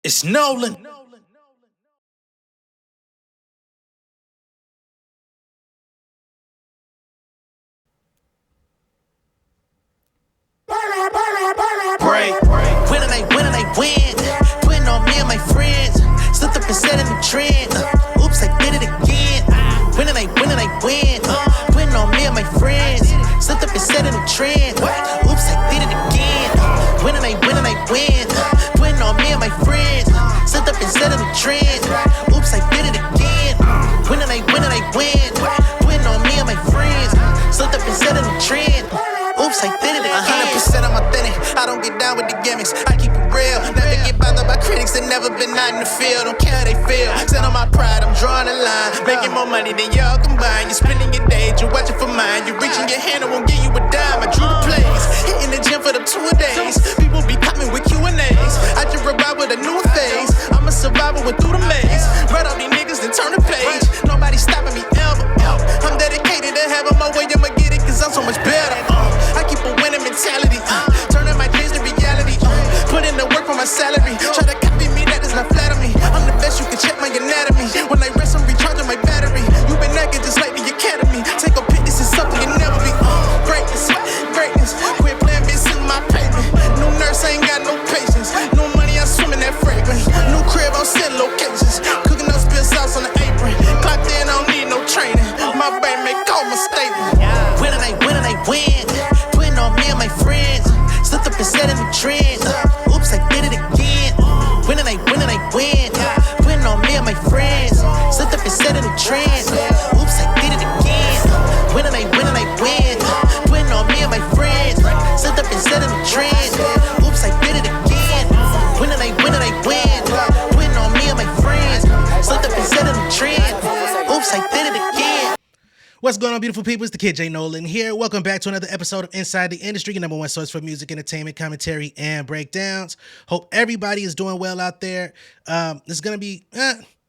It's Nolan. Break. Winning, they win. Putting on me and my friends. Slipped up and set in the trend. Oops, I did it again. Winning, they win. Putting on me and my friends. Slipped up and set in the trend. Oops, I did it again. Winning, they win. Putting on me and my friends. Slipped up and set in the trend. Oops, I did it again. Winning, they win. Putting on me and my friends. Slipped up and set in the trend. Oops, I did it again. 100% I'm authentic. I don't get down with the gimmicks. I keep it real. Never get bothered by critics that never been out in the field. Don't care how they feel. Stand on my pride, I'm drawing a line. Making more money than y'all combined. You're spending your days, you're watching for mine. You're reaching your hand, I won't give you a dime. I drew the plays. Hitting the gym for them 2 days. People be coming with Q&As. I just revive with a new phase. I'm a survivor, went through the maze. Right off these niggas, then turn the page. Nobody stopping me ever. I'm dedicated to having my way, I'ma get it, cause I'm so much better. I keep a winning mentality, turning my dreams to reality. Put in the work for my salary. Try to copy me, that does not flatter me. I'm the best, you can check my anatomy. When I rest, I'm recharging my battery. You been acting just like the academy. Take a pic, this is something you never be. Greatness, greatness. Quit playing, bitch, in my pavement. New nurse, I ain't got no patience. No money, I swim in that fragrance. New crib, I'm setting locations. Cooking up spill sauce on the apron. Clocked in, I don't need no training. My brain make all my statement. Winning, they win. Putting on me and my friends. Slipped up and set in the trend. Oops, I did it again. Winning, they win. Putting on me and my friends. Slipped up and set in the trend. Oops, I did it again. Winning, they win. Putting on me and my friends. Slipped up and set in the trend. Oops, I did it again. Winning, they win. Putting on me and my friends. Slipped up and set in the trend. Oops, I did it again. What's going on, beautiful people? It's the kid J Nolan here. Welcome back to another episode of Inside the Industry, your number one source for music, entertainment, commentary, and breakdowns. Hope everybody is doing well out there. This is going to be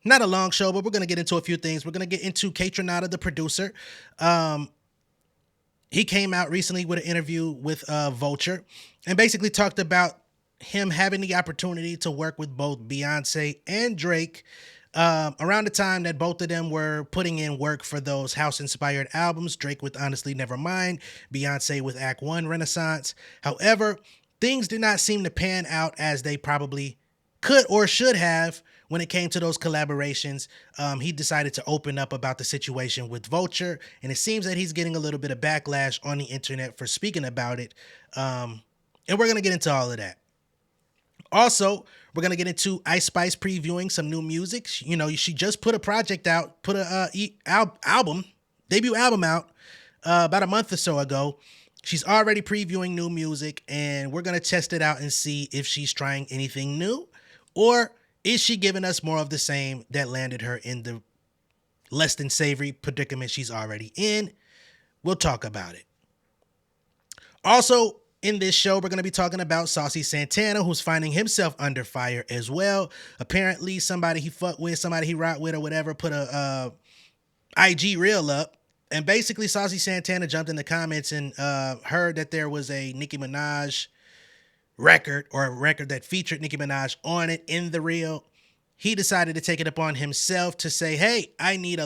not a long show, but we're going to get into a few things. We're going to get into Kaytranada, the producer. He came out recently with an interview with Vulture and basically talked about him having the opportunity to work with both Beyoncé and Drake around the time that both of them were putting in work for those house-inspired albums, Drake with Honestly Nevermind, Beyoncé with Act 1 Renaissance. However, things did not seem to pan out as they probably could or should have when it came to those collaborations. He decided to open up about the situation with Vulture, and it seems that he's getting a little bit of backlash on the internet for speaking about it. And we're going to get into all of that. Also, we're going to get into Ice Spice previewing some new music. You know, she just put a project out, put a debut album out about a month or so ago. She's already previewing new music, and we're going to test it out and see if she's trying anything new, or is she giving us more of the same that landed her in the less than savory predicament she's already in. We'll talk about it. Also, in this show, we're going to be talking about Saucy Santana, who's finding himself under fire as well. Apparently, somebody he fucked with, somebody he rocked with or whatever, put a IG reel up. And basically, Saucy Santana jumped in the comments and heard that there was a Nicki Minaj record, or a record that featured Nicki Minaj on it in the reel. He decided to take it upon himself to say, hey, I need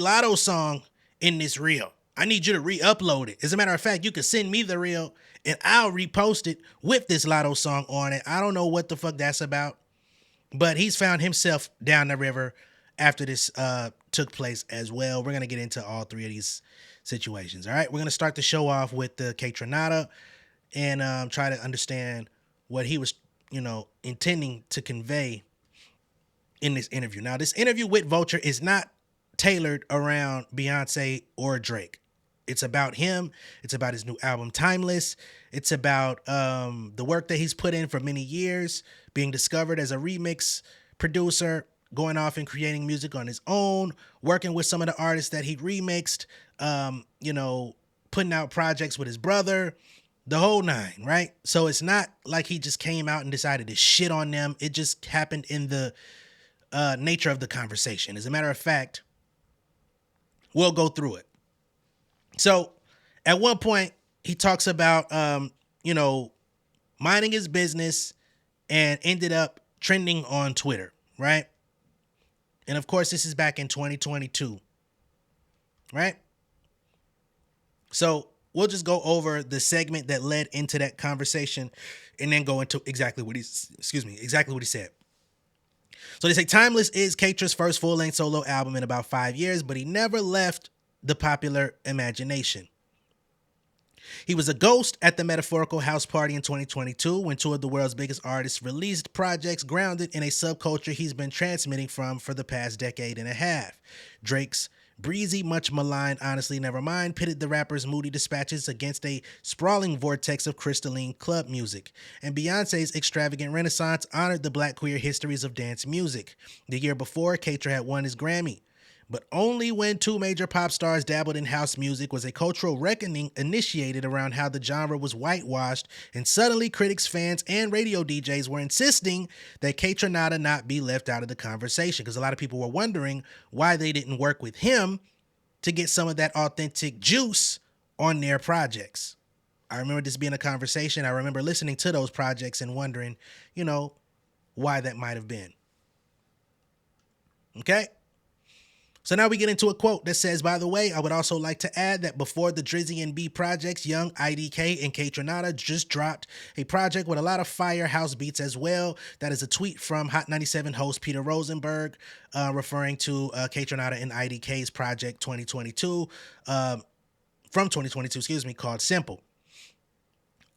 Lotto's song in this reel. I need you to re-upload it. As a matter of fact, you can send me the reel and I'll repost it with this Lotto song on it. I don't know what the fuck that's about, but he's found himself down the river after this took place as well. We're going to get into all three of these situations. All right. We're going to start the show off with the Kaytranada and try to understand what he was, intending to convey in this interview. Now, this interview with Vulture is not tailored around Beyoncé or Drake. It's about him. It's about his new album, Timeless. It's about the work that he's put in for many years, being discovered as a remix producer, going off and creating music on his own, working with some of the artists that he remixed, putting out projects with his brother, the whole nine, right? So it's not like he just came out and decided to shit on them. It just happened in the nature of the conversation. As a matter of fact, we'll go through it. So at one point, he talks about, minding his business and ended up trending on Twitter, right? And of course, this is back in 2022, right? So we'll just go over the segment that led into that conversation and then go into exactly what he said. So they say Timeless is Kaytra's first full-length solo album in about 5 years, but he never left the popular imagination. He was a ghost at the Metaphorical House Party in 2022 when two of the world's biggest artists released projects grounded in a subculture he's been transmitting from for the past decade and a half. Drake's breezy, much maligned Honestly Nevermind pitted the rapper's moody dispatches against a sprawling vortex of crystalline club music. And Beyoncé's extravagant renaissance honored the black queer histories of dance music. The year before, Kaytra had won his Grammy. But only when two major pop stars dabbled in house music was a cultural reckoning initiated around how the genre was whitewashed, and suddenly critics, fans, and radio DJs were insisting that Kaytranada not be left out of the conversation, because a lot of people were wondering why they didn't work with him to get some of that authentic juice on their projects. I remember this being a conversation. I remember listening to those projects and wondering, why that might have been. Okay? So now we get into a quote that says, by the way, I would also like to add that before the Drizzy and B projects, Young, IDK, and Kaytranada just dropped a project with a lot of fire house beats as well. That is a tweet from Hot 97 host Peter Rosenberg, referring to Kaytranada and IDK's project 2022, from 2022, called Simple.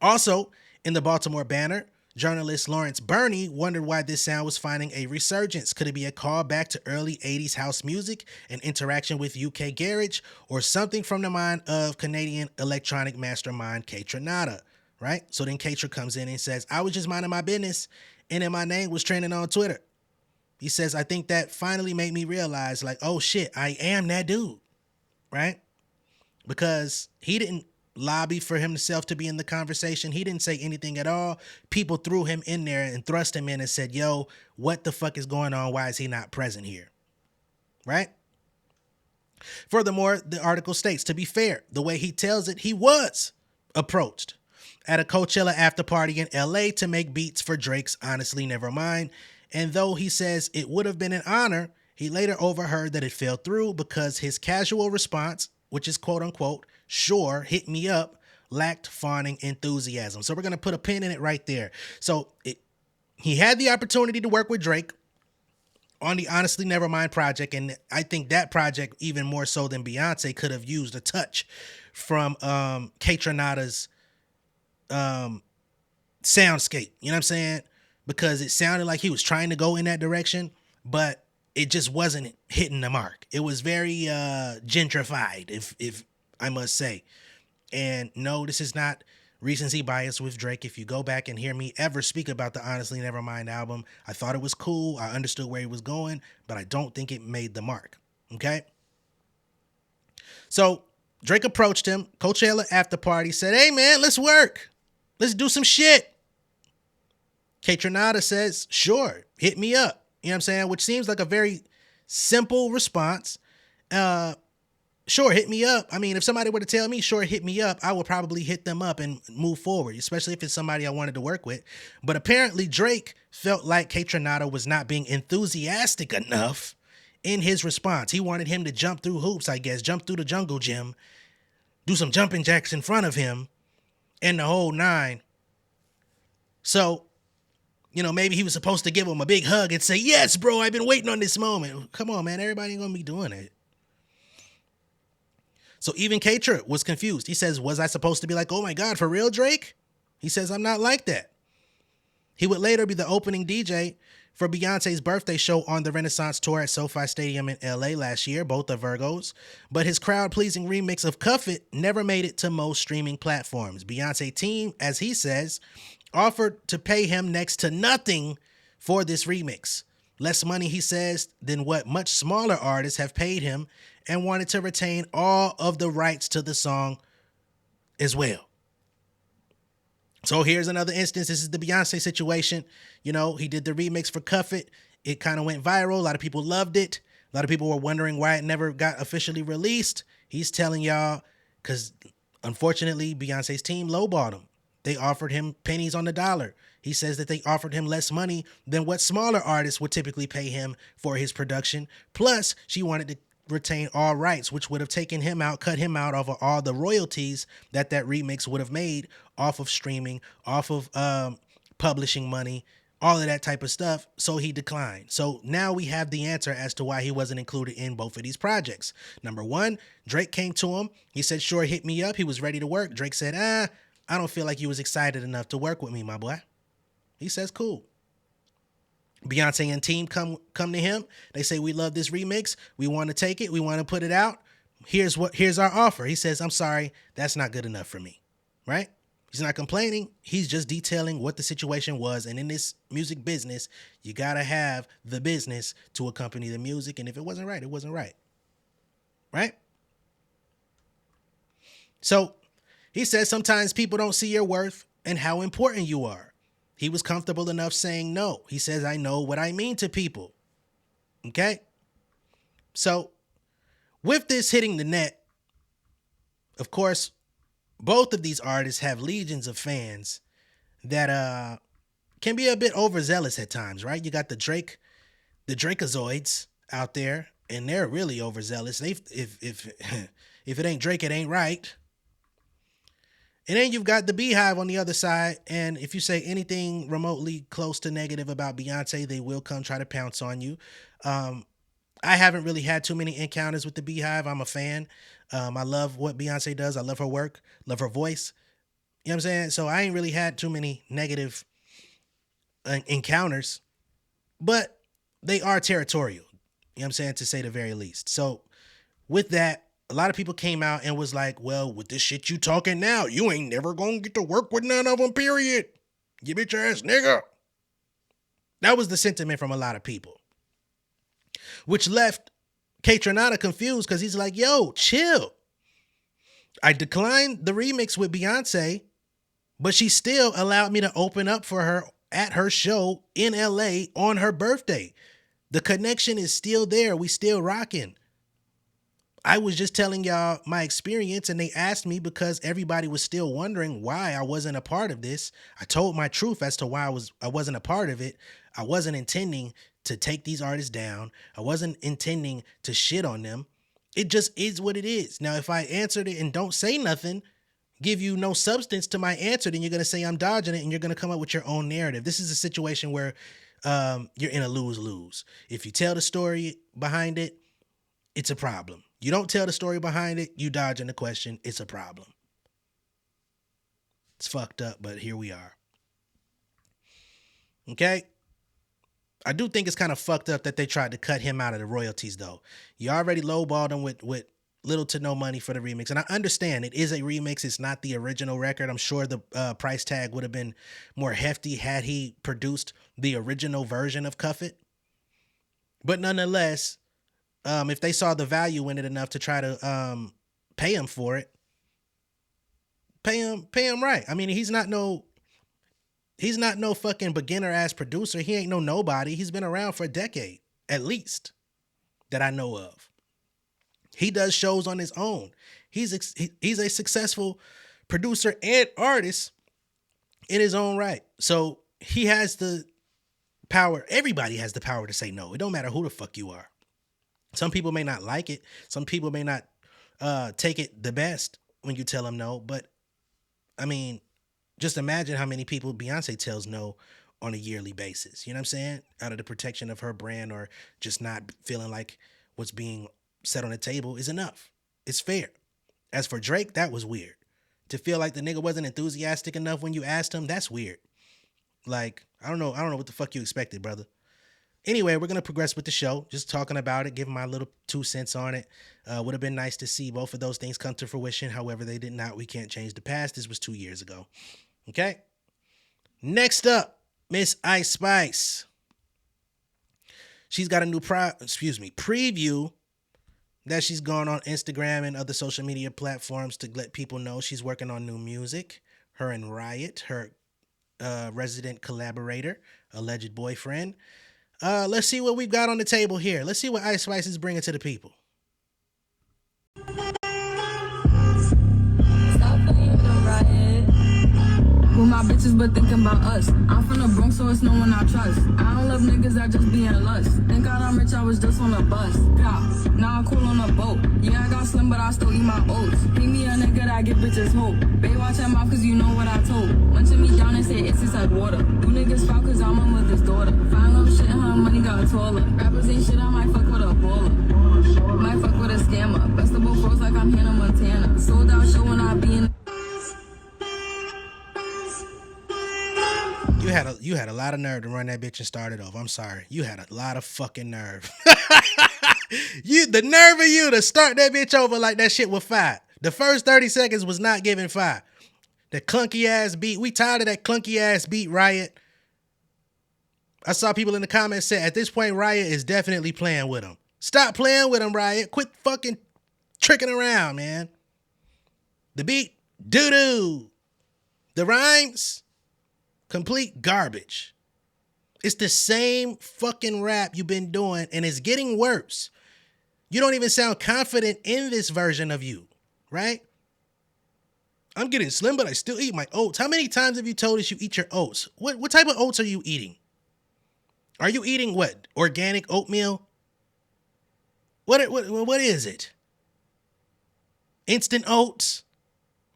Also, in the Baltimore Banner, journalist Lawrence Burney wondered why this sound was finding a resurgence. Could it be a call back to early 80s house music, an interaction with UK garage, or something from the mind of Canadian electronic mastermind Kaytranada, right? So then Kaytra comes in and says, I was just minding my business, and then my name was trending on Twitter. He says, I think that finally made me realize, like, oh shit, I am that dude, right? Because he didn't lobby for himself to be in the conversation. He didn't say anything at all. People threw him in there and thrust him in and said, yo, what the fuck is going on? Why is he not present here? Right? Furthermore, the article states, to be fair, the way he tells it, he was approached at a Coachella after party in LA to make beats for Drake's Honestly Nevermind. And though he says it would have been an honor, he later overheard that it fell through because his casual response, which is quote unquote, sure, hit me up, lacked fawning enthusiasm. So we're going to put a pin in it right there. So he had the opportunity to work with Drake on the Honestly Nevermind project. And I think that project, even more so than Beyonce, could have used a touch from Kaytranada's soundscape. You know what I'm saying? Because it sounded like he was trying to go in that direction, but it just wasn't hitting the mark. It was very gentrified, if I must say. And no, this is not recency bias with Drake. If you go back and hear me ever speak about the Honestly Nevermind album, I thought it was cool. I understood where he was going, but I don't think it made the mark. Okay? So Drake approached him, Coachella after party, said, hey man, let's work. Let's do some shit. Kaytranada says, sure, hit me up. You know what I'm saying? Which seems like a very simple response. Sure, hit me up. I mean, if somebody were to tell me, sure, hit me up, I would probably hit them up and move forward, especially if it's somebody I wanted to work with. But apparently Drake felt like Kaytranada was not being enthusiastic enough in his response. He wanted him to jump through hoops, I guess, jump through the jungle gym, do some jumping jacks in front of him, and the whole nine. So, maybe he was supposed to give him a big hug and say, yes, bro, I've been waiting on this moment. Come on, man, everybody ain't gonna be doing it. So even Kaytra was confused. He says, was I supposed to be like, oh my God, for real, Drake? He says, I'm not like that. He would later be the opening DJ for Beyonce's birthday show on the Renaissance Tour at SoFi Stadium in LA last year. Both are Virgos. But his crowd-pleasing remix of Cuff It never made it to most streaming platforms. Beyonce team, as he says, offered to pay him next to nothing for this remix. Less money, he says, than what much smaller artists have paid him, and wanted to retain all of the rights to the song as well. So here's another instance. This is the Beyonce situation. He did the remix for Cuff It. It kind of went viral. A lot of people loved it. A lot of people were wondering why it never got officially released. He's telling y'all because, unfortunately, Beyonce's team lowballed him. they offered him pennies on the dollar. He says that they offered him less money than what smaller artists would typically pay him for his production. Plus, she wanted to retain all rights, which would have taken him out, cut him out of all the royalties that remix would have made off of streaming, off of publishing money, all of that type of stuff. So he declined. So now we have the answer as to why he wasn't included in both of these projects. Number one, Drake came to him. He said, sure, hit me up. He was ready to work. Drake said, I don't feel like you was excited enough to work with me, my boy. He says, cool. Beyonce and team come to him. They say, we love this remix. We want to take it. We want to put it out. Here's our offer. He says, I'm sorry, that's not good enough for me. Right? He's not complaining. He's just detailing what the situation was. And in this music business, you got to have the business to accompany the music. And if it wasn't right, it wasn't right. Right? So he says sometimes people don't see your worth and how important you are. He was comfortable enough saying no. He says, I know what I mean to people. Okay? So with this hitting the net, of course, both of these artists have legions of fans that can be a bit overzealous at times, right? You got the Drakeazoids out there, and they're really overzealous. If it ain't Drake, it ain't right. And then you've got the Beehive on the other side, and if you say anything remotely close to negative about Beyonce, they will come try to pounce on you. I haven't really had too many encounters with the Beehive. I'm a fan. I love what Beyonce does. I love her work, love her voice. You know what I'm saying? So I ain't really had too many negative encounters, but they are territorial. You know what I'm saying? To say the very least. So with that, a lot of people came out and was like, well, with this shit you talking now, you ain't never gonna get to work with none of them, period. You bitch ass nigga. That was the sentiment from a lot of people. Which left Kaytranada confused because he's like, yo, chill. I declined the remix with Beyonce, but she still allowed me to open up for her at her show in LA on her birthday. The connection is still there. We still rocking. I was just telling y'all my experience, and they asked me because everybody was still wondering why I wasn't a part of this. I told my truth as to why I wasn't a part of it. I wasn't intending to take these artists down. I wasn't intending to shit on them. It just is what it is. Now, if I answered it and don't say nothing, give you no substance to my answer, then you're going to say I'm dodging it, and you're going to come up with your own narrative. This is a situation where you're in a lose-lose. If you tell the story behind it, it's a problem. You don't tell the story behind it, you dodging the question, it's a problem. It's fucked up, but here we are. Okay? I do think it's kind of fucked up that they tried to cut him out of the royalties, though. You already lowballed him with little to no money for the remix. And I understand it is a remix. It's not the original record. I'm sure the price tag would have been more hefty had he produced the original version of Cuff It. But nonetheless, if they saw the value in it enough to try to pay him for it, pay him right. I mean, he's not no fucking beginner ass producer. He ain't no nobody. He's been around for a decade, at least, that I know of. He does shows on his own. He's a successful producer and artist in his own right. So he has the power. Everybody has the power to say no. It don't matter who the fuck you are. Some people may not like it. Some people may not take it the best when you tell them no. But, I mean, just imagine how many people Beyonce tells no on a yearly basis. You know what I'm saying? Out of the protection of her brand, or just not feeling like what's being set on the table is enough. It's fair. As for Drake, that was weird. To feel like the nigga wasn't enthusiastic enough when you asked him, that's weird. Like, I don't know what the fuck you expected, brother. Anyway, we're going to progress with the show. Just talking about it, giving my little 2 cents on it. Would have been nice to see both of those things come to fruition. However, they did not. We can't change the past. This was 2 years ago. Okay? Next up, Miss Ice Spice. She's got a new preview that she's gone on Instagram and other social media platforms to let people know she's working on new music. Her and Riot, her resident collaborator, alleged boyfriend. Let's see what we've got on the table here. Let's see what Ice Spice is bringing to the people. my bitches, but thinking about us. I'm from the Bronx, so it's no one I trust. I don't love niggas that just be in lust. Thank God I'm rich, I was just on a bus. Yeah, now I'm cool on a boat. Yeah, I got slim, but I still eat my oats. Pay me a nigga that give bitches hope. Bay watch your mouth, cause you know what I told. Munching me down and say it's just like water. You niggas foul, cause I'm my mother's daughter. Find love shit, her money got taller. Rappers ain't shit, I might fuck with a baller. Might fuck with a scammer. Best of both worlds like I'm Hannah Montana. Sold out show when I be in. You had a lot of nerve to run that bitch and start it over. I'm sorry. You had a lot of fucking nerve. The nerve of you to start that bitch over like that shit was fire. The first 30 seconds was not giving fire. The clunky ass beat. We tired of that clunky ass beat, Riot. I saw people in the comments say at this point Riot is definitely playing with him. Stop playing with him, Riot. Quit fucking tricking around, man. The beat, doo-doo. The rhymes, complete garbage. It's the same fucking rap you've been doing, and it's getting worse. You don't even sound confident in this version of you, right? I'm getting slim, but I still eat my oats. How many times have you told us you eat your oats? What type of oats are you eating? Are you eating what? Organic oatmeal? What is it? Instant oats?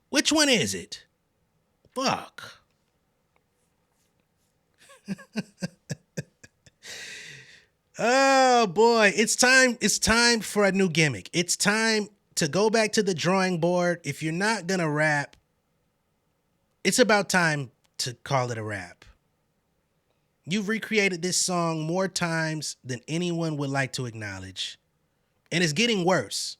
Which one is it? Fuck. Oh boy, it's time for a new gimmick. It's time to go back to the drawing board. If you're not gonna rap, it's about time to call it a rap. You've recreated this song more times than anyone would like to acknowledge, and it's getting worse.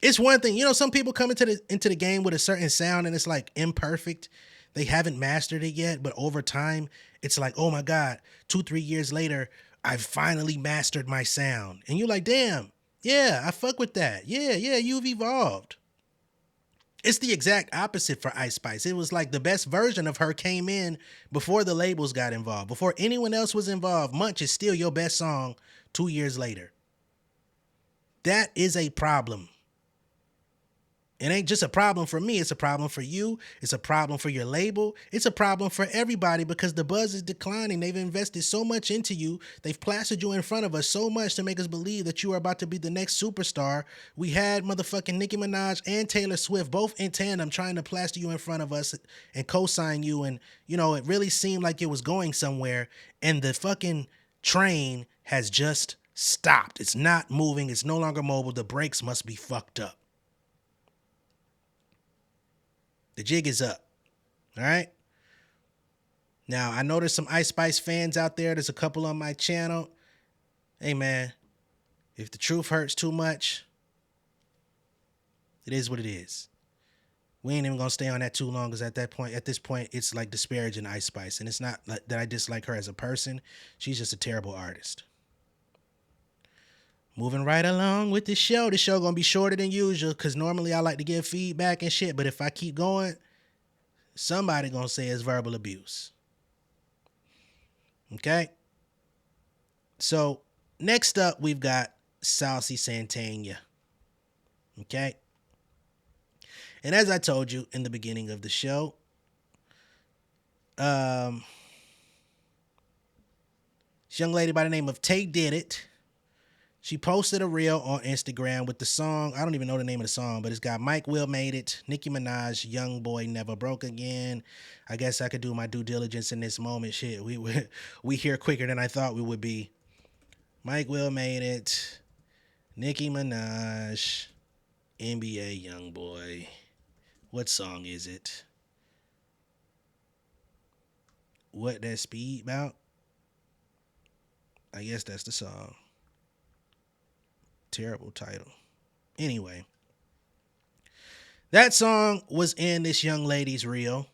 It's one thing, some people come into the game with a certain sound and it's like imperfect. They haven't mastered it yet, but over time, it's like, oh my God, 2-3 years later, I've finally mastered my sound. And you're like, damn, yeah, I fuck with that. Yeah, you've evolved. It's the exact opposite for Ice Spice. It was like the best version of her came in before the labels got involved. Before anyone else was involved, Munch is still your best song 2 years later. That is a problem. It ain't just a problem for me. It's a problem for you. It's a problem for your label. It's a problem for everybody because the buzz is declining. They've invested so much into you. They've plastered you in front of us so much to make us believe that you are about to be the next superstar. We had motherfucking Nicki Minaj and Taylor Swift both in tandem trying to plaster you in front of us and co-sign you. And, it really seemed like it was going somewhere. And the fucking train has just stopped. It's not moving. It's no longer mobile. The brakes must be fucked up. The jig is up. All right. Now, I know there's some Ice Spice fans out there. There's a couple on my channel. Hey, man, if the truth hurts too much, it is what it is. We ain't even going to stay on that too long because at this point, it's like disparaging Ice Spice. And it's not like that I dislike her as a person. She's just a terrible artist. Moving right along with the show. The show going to be shorter than usual because normally I like to give feedback and shit. But if I keep going, somebody going to say it's verbal abuse. Okay? So, next up, we've got Saucy Santana. Okay? And as I told you in the beginning of the show, this young lady by the name of Tay Did It. She posted a reel on Instagram with the song. I don't even know the name of the song, but it's got Mike Will Made It, Nicki Minaj, Young Boy Never Broke Again. I guess I could do my due diligence in this moment. Shit, we here quicker than I thought we would be. Mike Will Made It, Nicki Minaj, NBA Young Boy. What song is it? What that speed about? I guess that's the song. Terrible title. Anyway, that song was in this young lady's reel.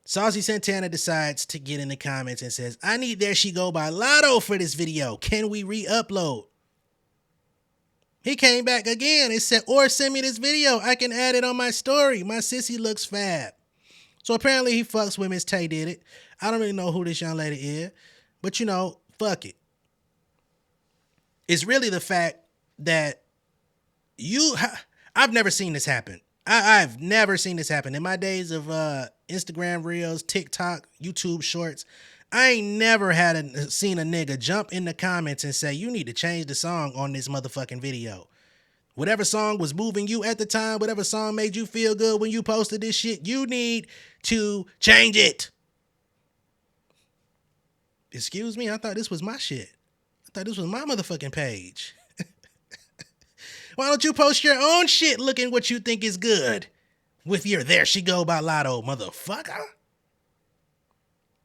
Saucy Santana decides to get in the comments and says, I need There She Go by Lotto for this video. Can we re-upload? He came back again and said, or send me this video. I can add it on my story. My sissy looks fab. So apparently he fucks with Miss Tay Did It. I don't really know who this young lady is, but fuck it. It's really the fact that I've never seen this happen. I've never seen this happen. In my days of Instagram Reels, TikTok, YouTube Shorts, I ain't never seen a nigga jump in the comments and say, you need to change the song on this motherfucking video. Whatever song was moving you at the time, whatever song made you feel good when you posted this shit, you need to change it. Excuse me? I thought this was my shit. I thought this was my motherfucking page. Why don't you post your own shit looking what you think is good with your There She Go by Lotto, motherfucker?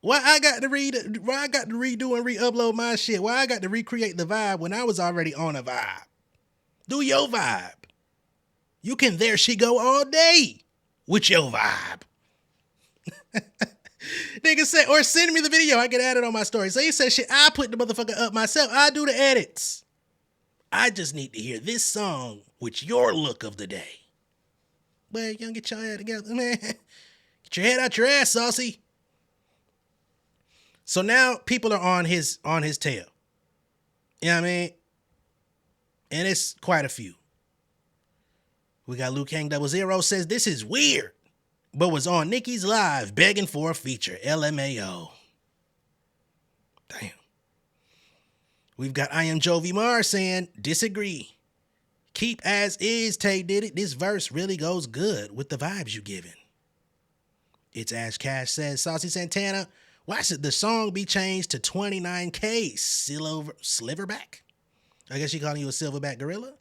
Why I got to redo and re-upload my shit? Why I got to recreate the vibe when I was already on a vibe? Do your vibe. You can There She Go all day with your vibe. Nigga said, or send me the video. I can add it on my story. So he said, shit, I put the motherfucker up myself. I do the edits. I just need to hear this song with your look of the day. Well, you don't get your head together, man. Get your head out your ass, Saucy. So now people are on his tail. You know what I mean? And it's quite a few. We got Luke Hang 00 says, this is weird, but was on Nicki's live begging for a feature. LMAO. Damn. We've got I Am Jovi Mar saying, disagree. Keep as is, Tay did it. This verse really goes good with the vibes you giving. It's Ash Cash says, Saucy Santana, why should the song be changed to 29K Sliverback? I guess she calling you a silverback gorilla.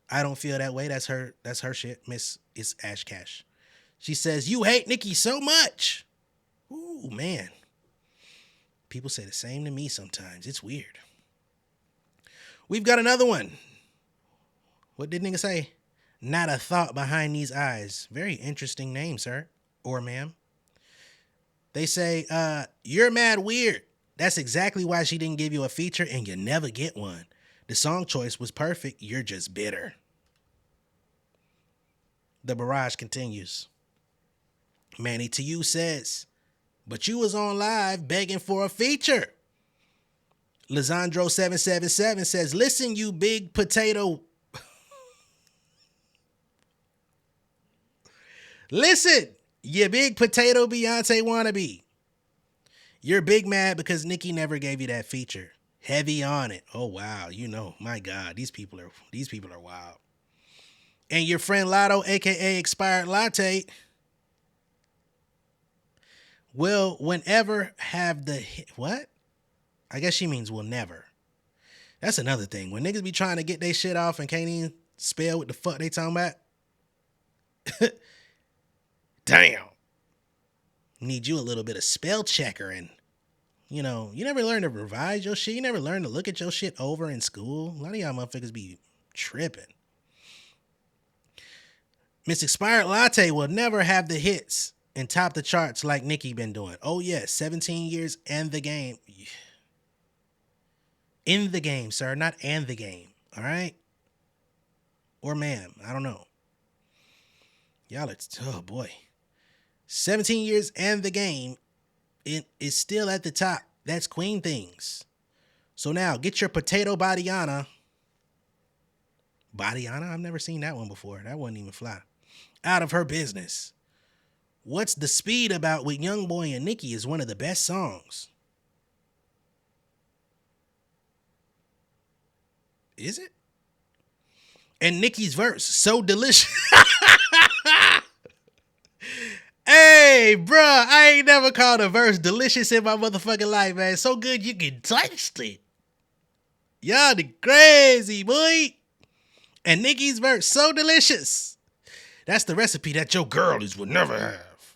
I don't feel that way. That's her shit. It's Ash Cash. She says, you hate Nicki so much. Ooh, man. People say the same to me sometimes. It's weird. We've got another one. What did nigga say? Not a thought behind these eyes. Very interesting name, sir. Or ma'am. They say, you're mad weird. That's exactly why she didn't give you a feature and you never get one. The song choice was perfect. You're just bitter. The barrage continues. Manny to you says, but you was on live begging for a feature. Lisandro777 says, listen, you big potato. Listen, you big potato Beyonce wannabe. You're big mad because Nicki never gave you that feature. Heavy on it. Oh, wow. You know, my God, these people are wild. And your friend Lotto, a.k.a. Expired Latte, will whenever have the hit. What? I guess she means will never. That's another thing. When niggas be trying to get their shit off and can't even spell what the fuck they talking about. Damn. Need you a little bit of spell checker and, you know, you never learn to revise your shit. You never learn to look at your shit over in school. A lot of y'all motherfuckers be tripping. Miss Expired Latte will never have the hits and top the charts like Nicki been doing. Oh, yes, 17 years and the game. In the game, sir, not and the game. All right? Or ma'am, I don't know. Y'all are, oh boy. 17 years and the game, it is still at the top. That's Queen Things. So now, get your potato Badiana. Badiana? I've never seen that one before. That wouldn't even fly. Out of her business. What's the Speed About with Youngboy and Nicki is one of the best songs. Is it? And Nicki's verse, so delicious. Hey, bruh, I ain't never called a verse delicious in my motherfucking life, man. So good you can taste it. Y'all the crazy, boy. And Nicki's verse, so delicious. That's the recipe that your girlies would never have.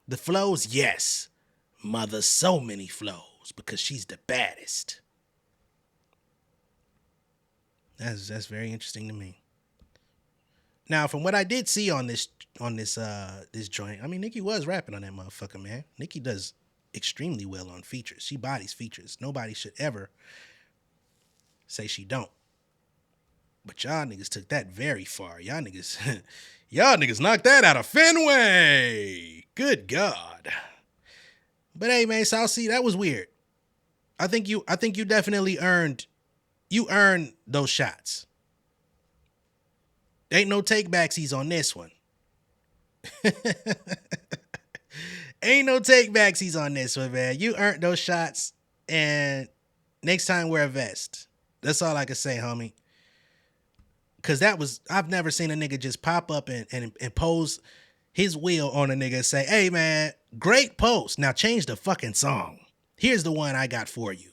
The flows, yes. Mother, so many flows because she's the baddest. That's very interesting to me. Now, from what I did see on this joint, I mean, Nicki was rapping on that motherfucker, man. Nicki does extremely well on features. She bodies features. Nobody should ever say she don't. But y'all niggas took that very far. Y'all niggas knocked that out of Fenway. Good God. But hey, man, Saucy, that was weird. I think you definitely earned those shots. Ain't no take backsies on this one. Ain't no take backsies on this one, man. You earned those shots, and next time wear a vest. That's all I can say, homie. Cause I've never seen a nigga just pop up and impose his will on a nigga and say, hey man, great post. Now change the fucking song. Here's the one I got for you.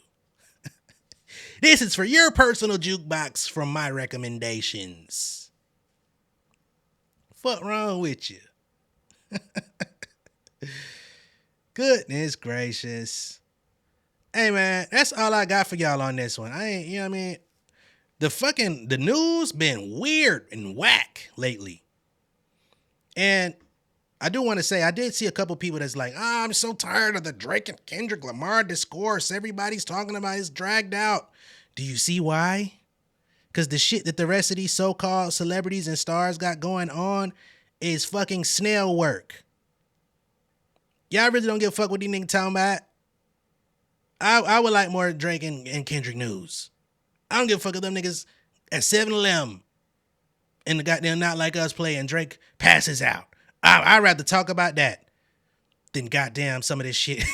This is for your personal jukebox from my recommendations. Fuck wrong with you? Goodness gracious. Hey man, that's all I got for y'all on this one. You know what I mean? The news been weird and whack lately. And I do want to say, I did see a couple people that's like, I'm so tired of the Drake and Kendrick Lamar discourse. Everybody's talking about it's dragged out. Do you see why? Because the shit that the rest of these so-called celebrities and stars got going on is fucking snail work. Y'all really don't give a fuck what these niggas talking about. I would like more Drake and Kendrick news. I don't give a fuck if them niggas at 7-Eleven and the goddamn Not Like Us play and Drake passes out. I'd rather talk about that than goddamn some of this shit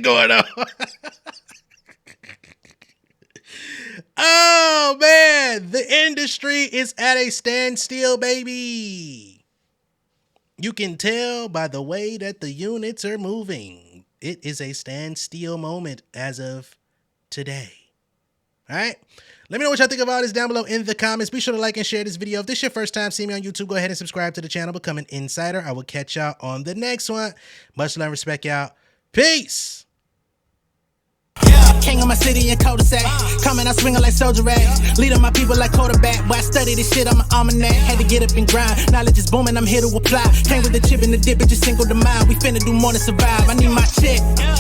going on. Oh, man. The industry is at a standstill, baby. You can tell by the way that the units are moving. It is a standstill moment as of today. All right? Let me know what y'all think of all this down below in the comments. Be sure to like and share this video. If this is your first time seeing me on YouTube, go ahead and subscribe to the channel. Become an insider. I will catch y'all on the next one. Much love and respect, y'all. Peace. King of my city and cul-de-sac. Coming out swinging like soldier rags. Leading my people like quarterback. Boy, I study this shit, I'm an almanac. Had to get up and grind. Knowledge is booming, I'm here to apply. Came with the chip and the dip, it just single the mind. We finna do more than survive. I need my check.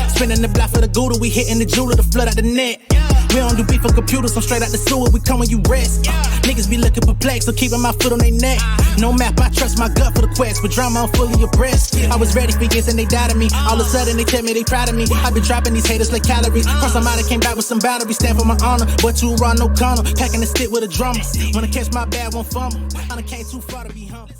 Spinning the block for the Gouda. We hitting the jeweler to flood out the net. We don't do beef for computers, I'm straight out the sewer. We come when you rest. Niggas be looking perplexed, so keeping my foot on their neck. No map, I trust my gut for the quest. With drama, I'm fully abreast. I was ready for years and they doubted me. All of a sudden they tell me they proud of me. I been dropping these haters like calories. Cross them out, I came back with some boundaries. Stand for my honor, but too raw, no corner. Packing the stick with a drummer. Wanna catch my bad, won't fumble. I done came too far to be humble.